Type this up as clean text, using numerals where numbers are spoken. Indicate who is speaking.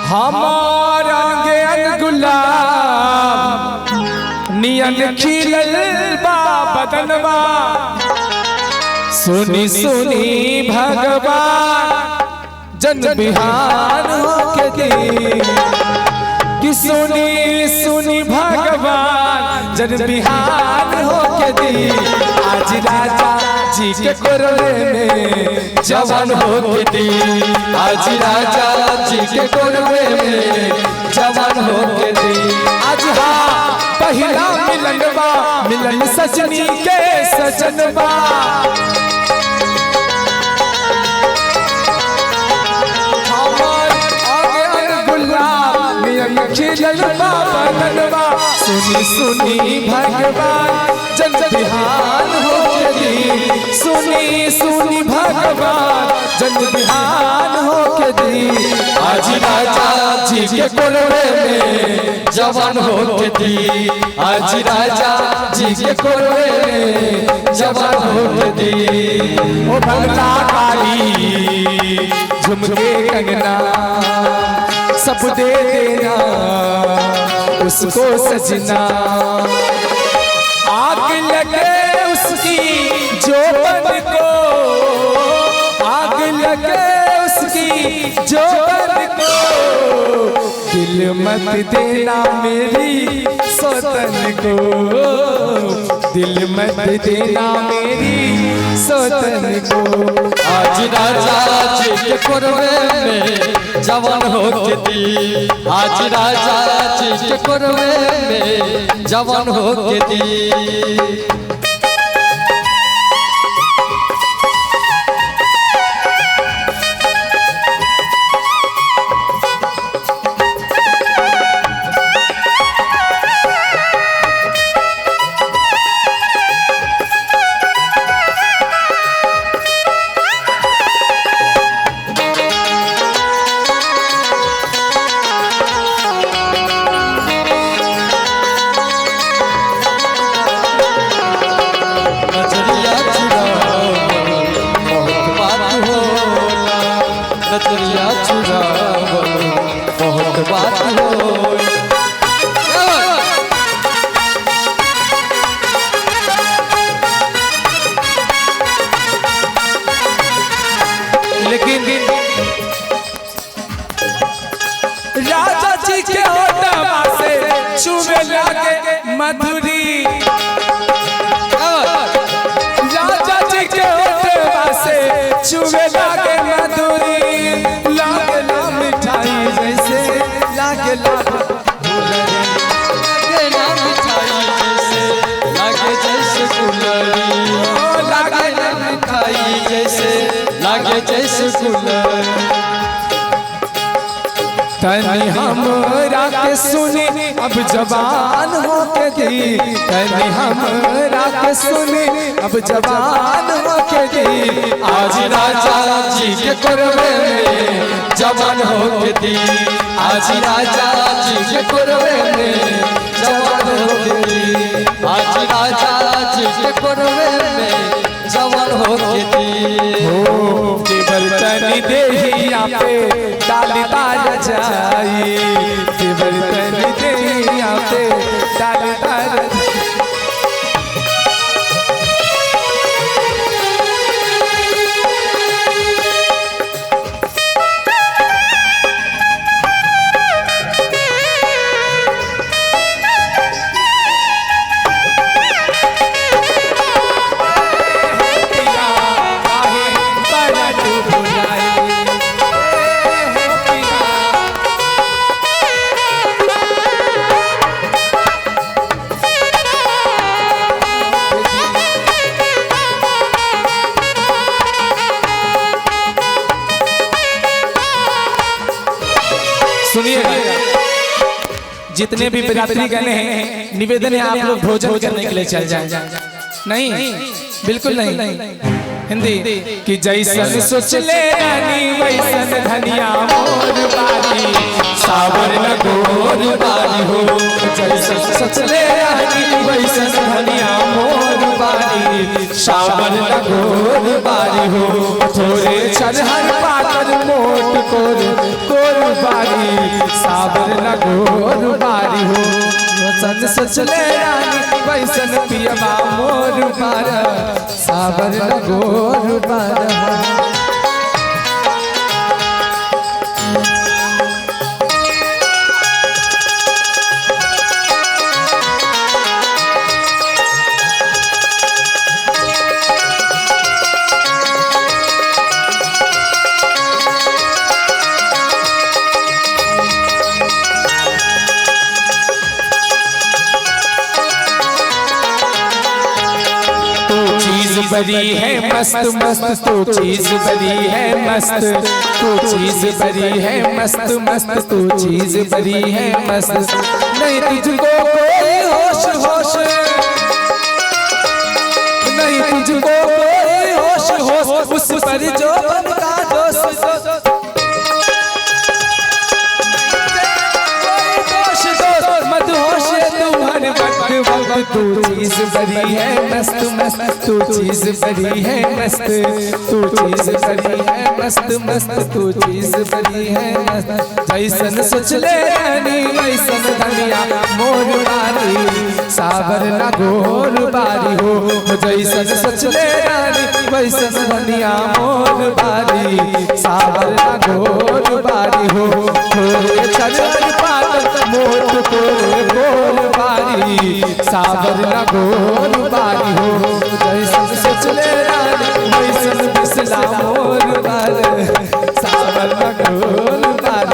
Speaker 1: हमार अंगे गुलाब नियन खिलल बा बदनवा। सुनी सुनी भगवान जन बिहान होके दी कि सुनी सुनी भगवान जन बिहान होके दी। आज राजा जी के कोरवे में जवान होके दी। आज राजा जी के कोरवे में जवान होके दी। आज हाँ पहला मिलनवा मिलन सजनी के सजनवा। सुनी सुनी भगवान जन बिहान होके दी। सुनी सुनी भगवान जन बिहान होके दी। आज राजा जी के कोरवे में जवान होके दी। आज राजा जी के कोरवे में जवान होके दी। ओ भगता काली झुमके कंगना सब दे देना उसको सजना। आग लगे उसकी जोबन को, आग लगे उसकी जोबन को। दिल मत देना मेरी सौतन को, दिल मत देना मेरी सौतन को।
Speaker 2: आज राजा जी के कोरवे में जवान होके दी। आज राजा जी के कोरवे में जवान होके दी। नजरिया चुरावल बहुत बात हो।
Speaker 1: लेकिन राजा जी के होठवा से छुवे लागे मधुरी। राजा जी के होठवा से छुवे लागे मधुरी। लागे ला मिठाई जैसे लागे ला
Speaker 2: मिठाई जैसे लागे जैसे गुलरी।
Speaker 1: लागे ला
Speaker 2: मिठाई जैसे लागे जैसे गुलरी।
Speaker 1: तनी हमरा के सुनी अब जवान होके दी। तनी हमरा के सुनी अब जवान होके दी।
Speaker 2: आज राजा जी के कोरवे में जवान होके दी। आज राजा जी के कोरवे में जवान होके दी। आज राजा जी के कोरवे में जवान होके दी।
Speaker 1: केवल तनी देहिया पे डाली ताज जाई। केवल तनी देहिया पे डाली ताज सुनिएगा। जितने भी बराती गणे हैं निवेदन है आप लोग भोजन करने के लिए चल जाए। नहीं बिल्कुल नहीं। हिंदी कि जैसन सोच ले रानी वैसन धनिया मोर बारी। सावर न गोर बारी हो। जैसन सोच ले रानी वैसन धनिया मोर बारी। सावर न गोर बारी हो। थोड़े छरहर पाकर मोट कोर कोर बारी। साबर न गोर बारी हो वचन सोचले रानी वैसन पियबा मोर बार साबर न गोर बार बड़ी है मस्त मस्त तो चीज बड़ी है मस्त तो चीज बड़ी है मस्त मस्त तो चीज बड़ी है मस्त नहीं तुझको कोई होश होश नहीं तुझको कोई होश होश उस पर जो बनता दोष तू चीज बड़ी है मस्त मस्त तू चीज बड़ी है मस्त तू चीज बड़ी है मस्त मस्त तू चीज बड़ी है मस्त जैसन सोच ले रानी वैसन धनिया मोर बारी साबर न गोर बारी हो जैसन सोच ले रानी वैसन धनिया मोर बारी साबर न गोर बारी हो चरण पात मोर को गोर बारी साबर न गोर बारी हो